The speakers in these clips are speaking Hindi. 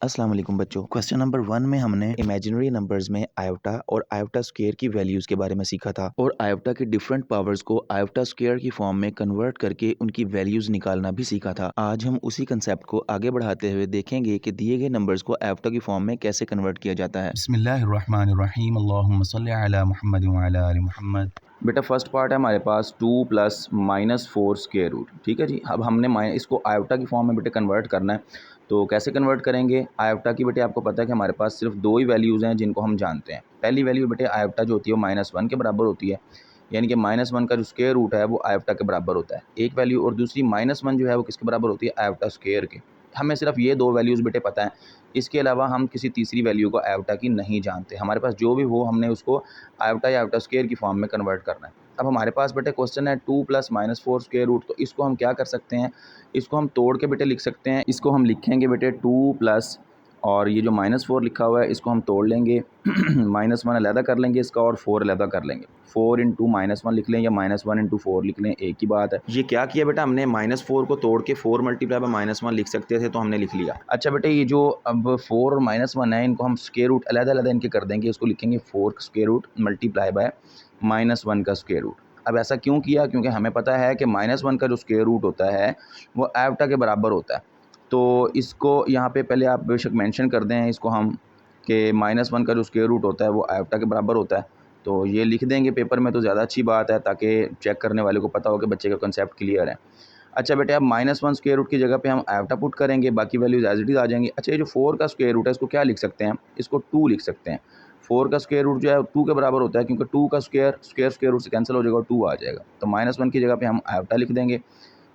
अस्सलाम वालेकुम बच्चों। क्वेश्चन नंबर 1 में हमने इमेजिनरी नंबर्स में आयोटा और आयोटा स्क्वायर की वैल्यूज़ के बारे में सीखा था और आयोटा के डिफरेंट पावर्स को आयोटा स्क्वायर की फॉर्म में कन्वर्ट करके उनकी वैल्यूज़ निकालना भी सीखा था। आज हम उसी कंसेप्ट को आगे बढ़ाते हुए देखेंगे कि दिए गए नंबर्स को आयोटा की फॉर्म में कैसे कन्वर्ट किया जाता है। बिस्मिल्लाहिर्रहमानिर्रहीम अल्लाहुम्मा सल्लि अला मुहम्मद व अला आलि मुहम्मद। बेटा फर्स्ट पार्ट है हमारे पास 2 प्लस माइनस 4 स्क्वायर रूट। ठीक है जी। अब हमने इसको आयोटा की फॉर्म में बेटे कन्वर्ट करना है। तो कैसे कन्वर्ट करेंगे? आयोटा की बेटे आपको पता है कि हमारे पास सिर्फ दो ही वैल्यूज़ हैं जिनको हम जानते हैं। पहली वैल्यू बेटे आयोटा जो होती है वो -1 के बराबर होती है, यानी कि -1 का जो स्क्वायर रूट है वो आयोटा के बराबर होता है एक वैल्यू, और दूसरी -1 जो है वो किसके बराबर होती है? आयोटा स्क्वायर के। हमें सिर्फ ये दो वैल्यूज़ बेटे पता है, इसके अलावा हम किसी तीसरी वैल्यू को आयोटा की नहीं जानते। हमारे पास जो भी हो हमने उसको आयोटा या आयोटा स्क्वायर की फॉर्म में कन्वर्ट करना है। अब हमारे पास बेटे क्वेश्चन है 2 प्लस -4 स्क्वायर रूट, तो इसको हम क्या कर सकते हैं? इसको हम तोड़ के बेटे लिख सकते हैं। इसको हम लिखेंगे बेटे 2 प्लस, और ये जो -4 लिखा हुआ है इसको हम तोड़ लेंगे -1 अलहदा कर लेंगे इसका, और 4 अलहदा कर लेंगे। 4 इंटू -1 लिख लें या -1 इंटू 4 लिख लें, एक ही बात है। ये क्या किया बेटा हमने? -4 को तोड़ के 4 मल्टीप्लाई बाय -1 लिख सकते थे तो हमने लिख लिया। अच्छा बेटे ये जो अब 4 और -1 है इनको हम स्क्वायर रूट अलहदा इनके कर देंगे। इसको लिखेंगे 4 का स्क्वायर रूट मल्टीप्लाई बाय -1 का स्क्वायर रूट। अब ऐसा क्यों किया? क्योंकि हमें पता है कि -1 का जो स्क्वायर रूट होता है वो आयोटा के बराबर होता है। तो इसको यहाँ पे पहले आप बेशक मेंशन कर दें इसको हम, कि -1 का जो स्क्वायर रूट होता है वो आयोटा के बराबर होता है। तो ये लिख देंगे पेपर में तो ज़्यादा अच्छी बात है, ताकि चेक करने वाले को पता हो कि बच्चे का कंसेप्ट क्लियर है। अच्छा बेटे अब -1 स्क्वायर रूट की जगह पे हम आयोटा पुट करेंगे, बाकी वैल्यूज एज इट इज़ आ जाएंगी। अच्छा ये जो 4 का स्क्वायर रूट है इसको क्या लिख सकते हैं? इसको 2 लिख सकते हैं। 4 का स्क्वायर रूट जो है 2 के बराबर होता है, क्योंकि 2 का स्क्वायर रूट से कैंसिल हो जाएगा और 2 आ जाएगा। तो -1 की जगह पे हम आयोटा लिख देंगे।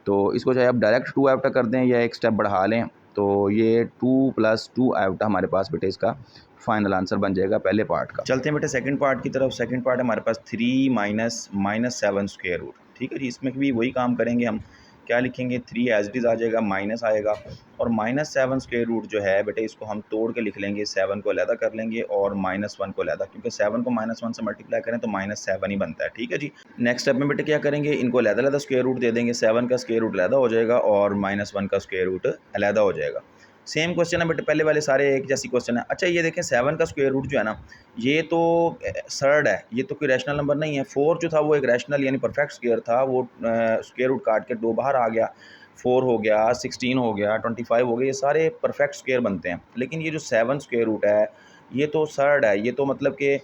तो इसको चाहे आप डायरेक्ट 2 आयोटा कर दें या एक स्टेप बढ़ा लें, तो ये 2 + 2 आयोटा हमारे पास बेटे इसका फाइनल आंसर बन जाएगा पहले पार्ट का। चलते हैं बेटे सेकंड पार्ट की तरफ। सेकंड पार्ट हमारे पास 3 माइनस -7 स्क्वायर रूट। ठीक है जी। इसमें भी वही काम करेंगे हम। क्या लिखेंगे? 3 एज इट इज़ आ जाएगा, माइनस आएगा, और -7 स्क्वायर रूट जो है बेटे इसको हम तोड़ के लिख लेंगे। 7 को अलहदा कर लेंगे और -1 को अलहदा, क्योंकि 7 को -1 से मल्टीप्लाई करें तो -7 ही बनता है। ठीक है जी। नेक्स्ट स्टेप में बेटे क्या करेंगे? इनको अलहदा स्क्वायर रूट दे देंगे। 7 का स्क्वायर रूट अलहदा हो जाएगा और -1 का स्क्वायर रूट अलहदा हो जाएगा। सेम क्वेश्चन है बेटे, पहले वाले सारे एक जैसी क्वेश्चन है। अच्छा ये देखें 7 का स्क्वायर रूट जो है ना, ये तो सर्ड है, ये तो कोई रैशनल नंबर नहीं है। 4 जो था वो एक रैशनल यानी परफेक्ट स्क्वायर था, वो स्क्वायर रूट काट के 2 बाहर आ गया। 4 हो गया, 16 हो गया, 25 हो गया, ये सारे परफेक्ट स्क्वायर बनते हैं। लेकिन ये जो 7 स्क्वायर रूट है ये तो सर्ड है, ये तो मतलब कि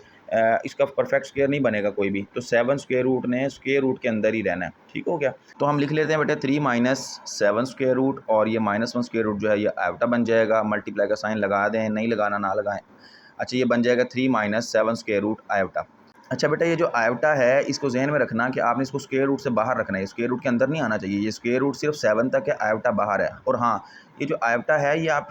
इसका परफेक्ट स्क्वायर नहीं बनेगा कोई भी। तो 7 स्क्वायर रूट ने स्क्वायर रूट के अंदर ही रहना है। ठीक हो गया। तो हम लिख लेते हैं बेटा 3 माइनस 7 स्क्वायर रूट, और ये -1 स्क्वायर रूट जो है ये आयोटा बन जाएगा। मल्टीप्लाई का साइन लगा दें, नहीं लगाना ना लगाएं। अच्छा ये बन जाएगा 3 माइनस 7 स्क्वायर रूट आयोटा। अच्छा बेटा ये जो आयोटा है इसको जहन में रखना कि आपने इसको स्क्वायर रूट से बाहर रखना है, स्क्वायर रूट के अंदर नहीं आना चाहिए। ये स्क्वायर रूट सिर्फ 7 तक है, आयोटा बाहर है। और हाँ, ये जो आयोटा है ये आप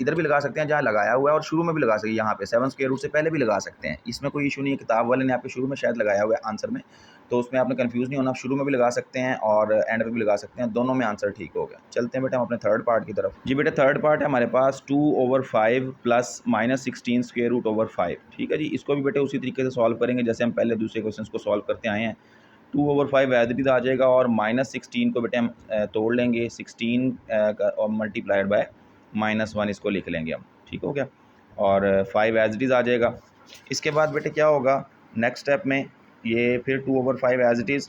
इधर भी लगा सकते हैं जहाँ लगाया हुआ है, और शुरू में भी लगा सकते हैं। यहाँ पे 7 स्क्वायर रूट से पहले भी लगा सकते हैं, इसमें कोई इशू नहीं है। किताब वाले ने आपके शुरू में शायद लगाया हुआ है आंसर में, तो उसमें आपने कंफ्यूज नहीं होना। आप शुरू में भी लगा सकते हैं और एंड पे भी लगा सकते हैं, दोनों में आंसर ठीक हो गया। चलते हैं बेटा हम अपने थर्ड पार्ट की तरफ। जी बेटा थर्ड पार्ट है हमारे पास 2/5 प्लस -16 स्क्वायर रूट ओवर 5। ठीक है जी। इसको भी बेटे उसी तरीके से सॉल्व करेंगे जैसे हम पहले दूसरे क्वेश्चन को सॉल्व करते आए हैं। 2/5 एज इट इज़ आ जाएगा, और -16 को बेटे हम तोड़ लेंगे। 16 और मल्टीप्लाइड बाय -1 इसको लिख लेंगे हम। ठीक हो गया। और 5 एज इट इज़ आ जाएगा। इसके बाद बेटे क्या होगा नेक्स्ट स्टेप में? ये फिर 2/5 एज इट इज़,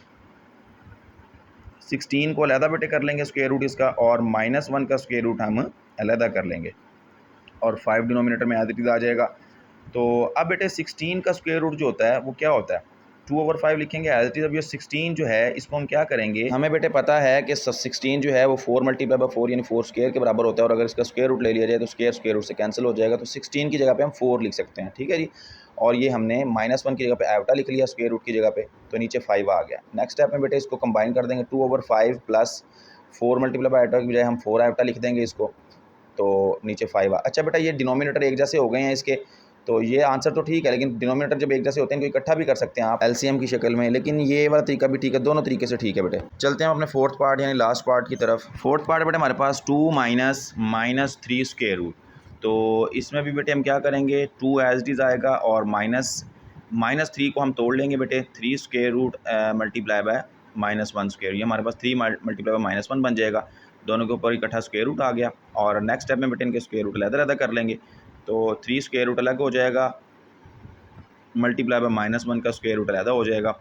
16 को अलहदा बेटे कर लेंगे स्क्वायर रूट इसका, और -1 का स्क्वायर रूट हम अलहदा कर लेंगे, और 5 डिनोमिनेटर में एज इट इज़ आ जाएगा। तो अब बेटे 16 का स्क्वायर रूट जो होता है वो क्या होता है? 2/5 लिखेंगे एज इट इज़। अब ये 16 जो है इसको हम क्या करेंगे? हमें बेटे पता है कि 16 जो है वो 4 मल्टीप्लाई बाय 4 यानी 4 स्क्वायर के बराबर होता है, और अगर इसका स्क्वायर रूट ले लिया जाए तो स्क्वायर रूट से कैंसिल हो जाएगा। तो 16 की जगह पे हम 4 लिख सकते हैं। ठीक है जी। और ये हमने -1 की जगह पे आयोटा लिख लिया स्क्वायर रूट की जगह पे, तो नीचे 5 आ गया। नेक्स्ट स्टेप में बेटे इसको कंबाइन कर देंगे। 2/5 प्लस 4 मल्टीप्लाई बाय आयोटा की बजाय हम 4 आयोटा लिख देंगे इसको, तो नीचे 5 आ। अच्छा बेटा ये डिनोमिनेटर एक जैसे हो गए हैं इसके, तो ये आंसर तो ठीक है, लेकिन डिनोमिनेटर जब एक जैसे होते हैं इनको इकट्ठा भी कर सकते हैं आप एलसीएम की शक्ल में, लेकिन ये वाला तरीका भी ठीक है। दोनों तरीके से ठीक है बेटे। चलते हैं अपने फोर्थ पार्ट यानी लास्ट पार्ट की तरफ। फोर्थ पार्ट बेटे हमारे पास 2 माइनस -3 स्क्वायर रूट। तो इसमें भी बेटे हम क्या करेंगे? 2 एज इट इज़ आएगा, और -3 को हम तोड़ लेंगे बेटे। 3 square root multiply by -1 square, ये हमारे पास 3 मल्टीप्लाई बाय -1 बन जाएगा। दोनों के ऊपर इकट्ठा स्क्वायर रूट आ गया। और नेक्स्ट स्टेप में बेटे इनके स्क्वायर रूट अलग-अलग कर लेंगे। तो 3 स्क्वायर रूट अलग हो जाएगा, मल्टीप्लाई बाय -1 का स्क्वायर रूट अलग हो जाएगा।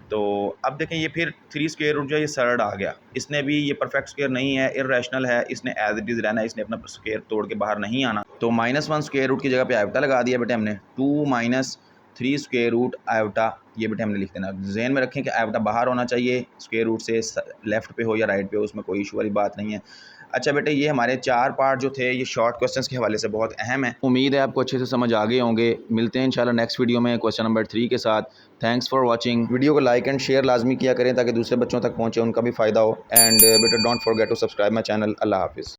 तो अब देखें ये फिर 3 स्क्वायर रूट जो है ये सर्ड आ गया, इसने भी ये परफेक्ट स्क्वायर नहीं है, इर्रेशनल है, इसने एज इट इज़ रहना है, इसने अपना स्क्वायर तोड़ के बाहर नहीं आना। तो -1 स्क्वायर रूट की जगह पे आयोटा लगा दिया बेटे हमने। 2 माइनस 3 स्क्वायर रूट आयोटा, ये बेटे हमने लिख देना। ज़हन में रखें कि आयोटा बाहर होना चाहिए, स्क्वायर रूट से लेफ़्ट पे हो या राइट पे हो, उसमें कोई इशू वाली बात नहीं है। अच्छा बेटे ये हमारे 4 पार्ट जो थे ये शॉर्ट क्वेश्चंस के हवाले से बहुत अहम है। उम्मीद है आपको अच्छे से समझ आ गए होंगे। मिलते हैं इंशाल्लाह नेक्स्ट वीडियो में क्वेश्चन नंबर 3 के साथ। Thanks for watching. वीडियो को लाइक एंड शेयर लाजमी किया करें ताकि दूसरे बच्चों तक पहुँचे, उनका भी फ़ायदा हो। एंड बेटा don't forget to subscribe my channel. अल्लाह हाफिज़।